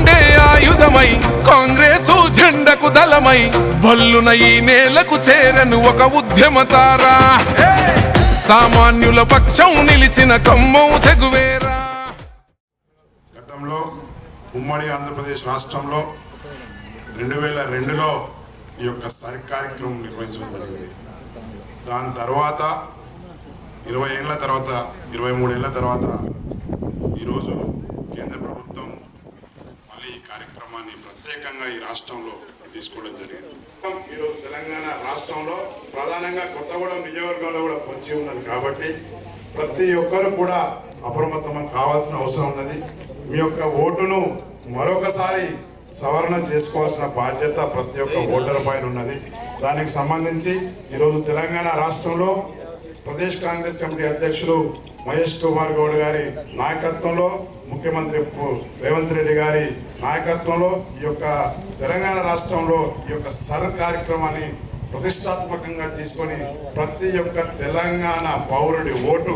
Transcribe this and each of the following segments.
Monday ఆయుధమై Congress జెండకు దళమై భల్లున ఈ నేలకు చేరను ఒక ఉద్యమతారా సామాన్యుల పక్షం నిలిచిన ఖమ్మం చెగువేరా. గతంలో ఉమ్మడి ఆంధ్రప్రదేశ్ రాష్ట్రంలో 2002లో ఈ యొక్క సర్ కార్యక్రమం నిర్వహించడం జరిగింది. దాని తర్వాత 20 ఏళ్ళ తర్వాత 23 ఏళ్ళ తర్వాత ఈరోజు కేంద్ర ప్రభుత్వం మళ్ళీ ఈ కార్యక్రమాన్ని ప్రత్యేకంగా ఈ రాష్ట్రంలో తీసుకోవడం జరిగింది. ఈరోజు తెలంగాణ రాష్ట్రంలో ప్రధానంగా కొత్తగూడెం నియోజకవర్గంలో కూడా పొంచి ఉన్నది కాబట్టి ప్రతి ఒక్కరు కూడా అప్రమత్తం కావాల్సిన అవసరం ఉన్నది. మీ యొక్క ఓటును మరొకసారి సవరణ చేసుకోవాల్సిన బాధ్యత ప్రతి ఒక్క ఓటర్ పైన ఉన్నది. దానికి సంబంధించి ఈరోజు తెలంగాణ రాష్ట్రంలో ప్రదేశ్ కాంగ్రెస్ కమిటీ అధ్యక్షులు మహేష్ కుమార్ గౌడ్ గారి నాయకత్వంలో, ముఖ్యమంత్రి రేవంత్ రెడ్డి గారి నాయకత్వంలో ఈ యొక్క తెలంగాణ రాష్ట్రంలో ఈ యొక్క సర్ కార్యక్రమాన్ని ప్రతిష్టాత్మకంగా తీసుకొని ప్రతి ఒక్క తెలంగాణ పౌరుడి ఓటు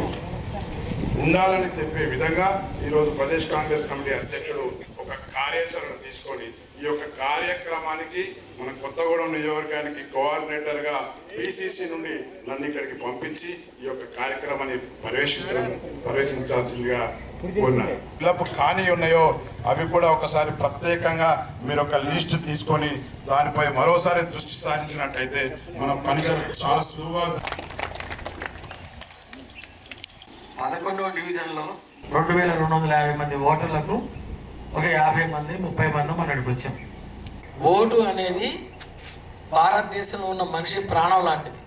ఉండాలని చెప్పే విధంగా ఈరోజు ప్రదేశ్ కాంగ్రెస్ కమిటీ అధ్యక్షుడు ఒక కార్యాచరణ తీసుకొని ఈ యొక్క కార్యక్రమానికి మన కొత్తగూడెం నియోజకవర్గానికి కోఆర్డినేటర్గా పిసిసి నుండి నన్ను ఇక్కడికి పంపించి ఈ యొక్క కార్యక్రమాన్ని పర్యవేక్షించాల్సిందిగా కోరినారు. ఫిలప్ కాని ఉన్నాయో అవి కూడా ఒకసారి ప్రత్యేకంగా మీరు ఒక లిస్ట్ తీసుకొని దానిపై మరోసారి దృష్టి సారించినట్టయితే మన పని చాలా సులువుగా. 11వ డివిజన్లో 2250 మంది ఓటర్లకు ఒక 50 మంది 30 మంది మనకి వచ్చాం. ఓటు అనేది భారతదేశంలో ఉన్న మనిషి ప్రాణం లాంటిది.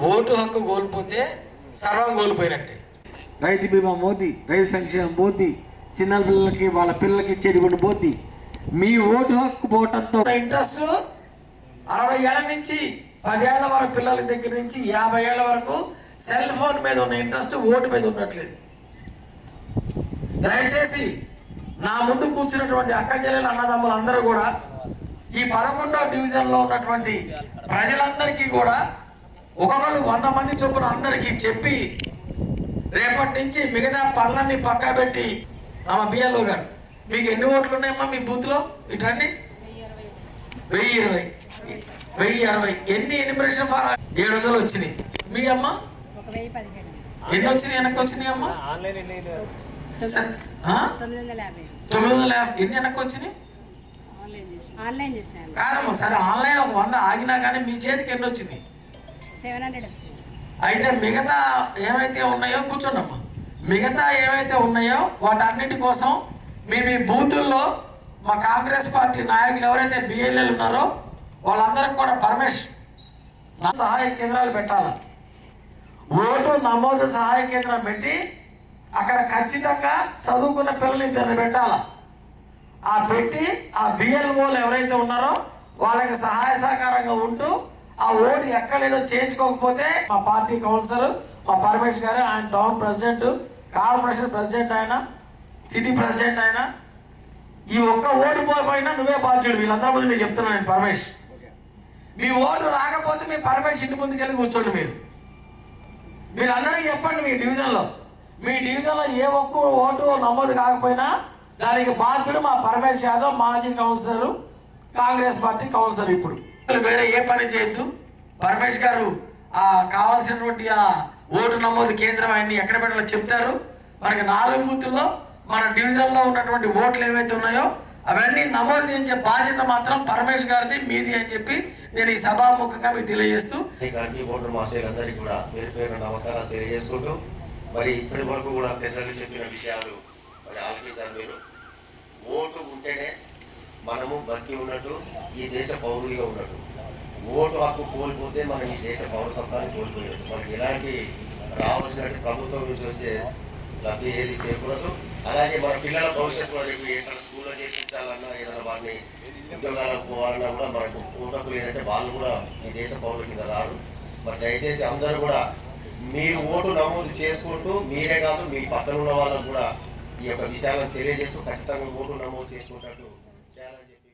ఓటు హక్కు కోల్పోతే సర్వం కోల్పోయినట్టే. రైతు బీమా మోదీ, రైతు సంక్షేమం మోదీ, చిన్న పిల్లలకి వాళ్ళ పిల్లలకి ఇచ్చేటువంటి మోదీ. మీ ఓటు హక్కు పోవటంతో ఇంట్రెస్ట్ 60 ఏళ్ళ నుంచి 10 ఏళ్ల వరకు పిల్లల దగ్గర నుంచి 50 ఏళ్ల వరకు సెల్ ఫోన్ మీద ఉన్న ఇంట్రెస్ట్ ఓటు మీద ఉండట్లేదు. దయచేసి నా ముందు కూర్చున్నటువంటి అక్క చెల్లెలు అన్నదమ్ములు అందరూ కూడా ఈ 11వ డివిజన్లో ఉన్నటువంటి ప్రజలందరికీ కూడా ఒక్కొక్కరు 100 మంది చొప్పున అందరికీ చెప్పి రేపటి నుంచి మిగతా పనులన్నీ పక్కా పెట్టి ఆమె బిఎల్ఓ గారు మీకు ఎన్ని ఓట్లు ఉన్నాయమ్మా మీ బూత్లో? ఇటండి 1020 ఎన్ని ఎనిమిషన్ 700 వచ్చినాయి. మీ అమ్మ ఎన్ని వచ్చినాయి? వెనక్కి వచ్చినాయి అమ్మ 950. ఎన్ని వెనక్కి వచ్చినాయి? కాదమ్మా సరే ఆన్లైన్ ఒక 100 ఆగినా కానీ మీ చేతికి ఎన్ని వచ్చినాయి? 700. అయితే మిగతా ఏమైతే ఉన్నాయో కూర్చోండమ్మా, మిగతా ఏమైతే ఉన్నాయో వాటన్నిటి కోసం మీ బూతుల్లో మా కాంగ్రెస్ పార్టీ నాయకులు ఎవరైతే బిఎల్ఏలు ఉన్నారో వాళ్ళందరికీ కూడా పర్మిషన్ సహాయ కేంద్రాలు పెట్టాలి. ఓటు నమోదు సహాయ కేంద్రం పెట్టి అక్కడ ఖచ్చితంగా చదువుకున్న పిల్లల్ని ఇద్దరిని పెట్టాలి. ఆ పెట్టి ఆ బిఎల్ఓలు ఎవరైతే ఉన్నారో వాళ్ళకి సహాయ సహకారంగా ఉంటూ ఆ ఓటు ఎక్కడేదో చేయించుకోకపోతే మా పార్టీ కౌన్సిలర్ మా పరమేష్ గారు, ఆయన టౌన్ ప్రెసిడెంట్, కార్పొరేషన్ ప్రెసిడెంట్, ఆయన సిటీ ప్రెసిడెంట్, ఆయన ఈ ఒక్క ఓటు పోయినా నువ్వే బాధ్యుడు. వీళ్ళందరి ముందు నేను చెప్తున్నాను. నేను పరమేష్, మీ ఓటు రాకపోతే మీ పరమేష్ ఇంటి ముందుకెళ్ళి కూర్చోండి. మీరందరికీ చెప్పండి మీ డివిజన్లో ఏ ఒక్క ఓటు నమోదు కాకపోయినా దానికి బాధ్యుడు మా పరమేష్ యాదవ్, మాజీ కౌన్సిలర్, కాంగ్రెస్ పార్టీ కౌన్సిలర్. ఇప్పుడు వేరే ఏ పని చేయొద్దు. పరమేష్ గారు కావాల్సినటువంటి ఆ ఓటు నమోదు కేంద్రం అన్ని ఎక్కడ పెట్టాలో చెప్తారు. మనకి 4 బూతుల్లో మన డివిజన్లో ఉన్నటువంటి ఓట్లు ఏవైతే ఉన్నాయో అవన్నీ నమోదు చేయించే బాధ్యత మాత్రం పరమేష్ గారిది, మీది అని చెప్పి నేను ఈ సభాముఖంగా మీకు తెలియజేస్తూ ఓటర్ మాసేలందరికీ కూడా పేరు పేరు నమస్కారాలు తెలియజేసుకుంటూ మరి ఇప్పటి వరకు కూడా పెద్దలు చెప్పిన విషయాలు మరి ఆలోచించారు. మీరు ఓటు ఉంటేనే మనము బతికి ఉన్నట్టు, ఈ దేశ పౌరుడిగా ఉన్నట్టు. ఓటు హక్కు కోల్పోతే మనం ఈ దేశ పౌరసత్వాన్ని కోల్పోయినట్టు. మనకి ఎలాంటి రావాల్సినట్టు ప్రభుత్వం నుంచి వచ్చే లబ్ధి ఏది చేయకూడదు. అలాగే మన పిల్లల భవిష్యత్తులో రేపు ఎక్కడ స్కూల్లో చేర్పించాలన్నా, ఏదైనా వారిని ఉద్యోగాలకు పోవాలన్నా కూడా మనకు ఓటు లేదంటే వాళ్ళు కూడా ఈ దేశ పౌరుల కింద రారు. మరి దయచేసి అందరూ కూడా మీరు ఓటు నమోదు చేసుకుంటూ, మీరే కాదు మీ పక్కన ఉన్న వాళ్ళకు కూడా ఈ యొక్క విషయాలను తెలియజేస్తూ ఖచ్చితంగా ఓటు నమోదు చేసుకుంటూ చేయాలని చెప్పి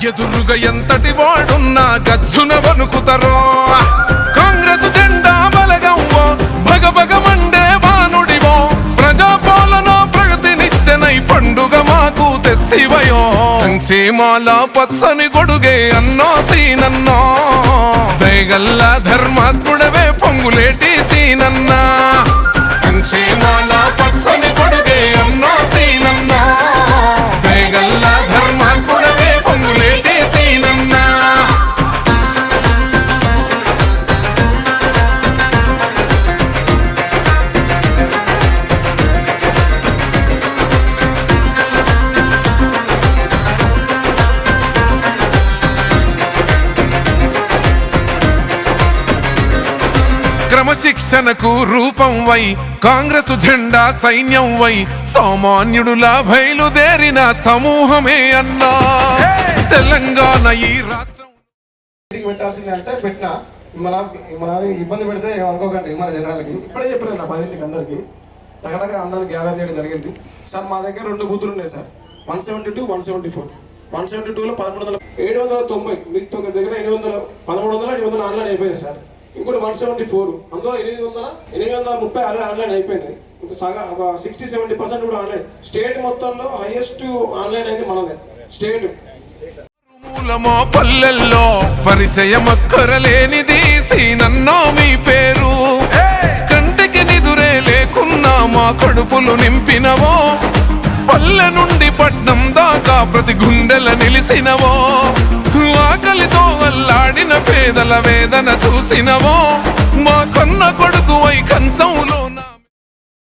ఎదురుగా ఎంతటి వాడున్నా గచ్చున వణుకుతారో కాంగ్రెస్ జెండా బలగంవో భగభగ మండే బానుడివో ప్రజాపాలన ప్రగతినిచ్చనై సంక్షేమాల పచ్చని గొడుగే అన్నో సీనన్నో దయగల్ల ధర్మాత్ముడవే పొంగులేటి సీనన్నా సంక్షేమాల పచ్చని గొడుగే అన్నో సీనన్నో దయగల్ల ధర్మాత్ముడవే పొంగులేటి సీనన్నా క్రమశిక్షణకు రూపం వై కాంగ్రెసు జెండా సైన్యం వై సామాన్యుడులా బయలుదేరిన సమూహమే అన్నా తెలంగాణ ఈ రాష్ట్రం పెట్టాల్సిందే అంటే పెట్టినా మన ఇబ్బంది పెడితే అనుకోకండి మన జనాలకి ఇప్పుడే చెప్పిన నా 10ంటికి అందరికి టగటగా అందరికి గ్యాదర్ చేయడం జరిగింది సార్. మా దగ్గర 2 బూతులు ఉన్నాయి సార్, 172, 174. 172లో 790 మీకు దగ్గర 1300 ఆన్లైన్ అయిపోయింది సార్. ఇంకోటి 174 అందులో 830 ఆన్లైన్ అయిపోయినాయి. ఇంకా సగం 60-70% కూడా ఆన్లైన్. స్టేట్ మొత్తంలో హైయెస్ట్ ఆన్లైన్ అయింది మనదే స్టేట్. మూలమో పల్లెల్లో పరిచయమక్కరలేనిది సీనన్నో మీ పేరు కంటికి నిదురే లేకున్నా మా కడుపులు నింపినవో పల్లె నుండి పట్నం దాకా ప్రతి గుండెల నిలిసినవో ఆకలితో అల్లాడిన పేదల వేదన చూసినవో మా కన్న కొడుకువై కంచంలో